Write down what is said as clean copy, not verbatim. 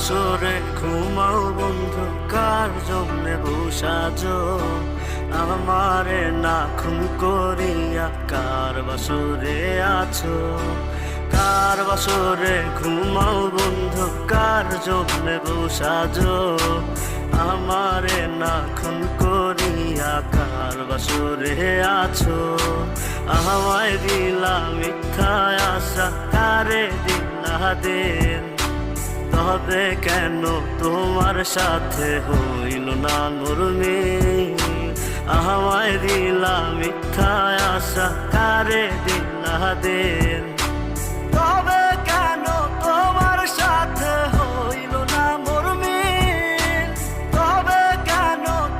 বাসরে ঘুমাও বন্ধু, কার জন্যে বসাজো আমারে না খুন করিয়া? কার বাসরে আছো? কার বাসরে ঘুমাও বন্ধু, কার জন্যে বসাজো আমারে না খুন করিয়া? কার বাসরে আছো? আমায় দিলা মিথ্যা আশা, কারে দিলা দিন? তবে কেন তোমার সাথে হইল না নরমিল? আমায় দিলা মিথ্যা আশা, কারে দিলা দিন?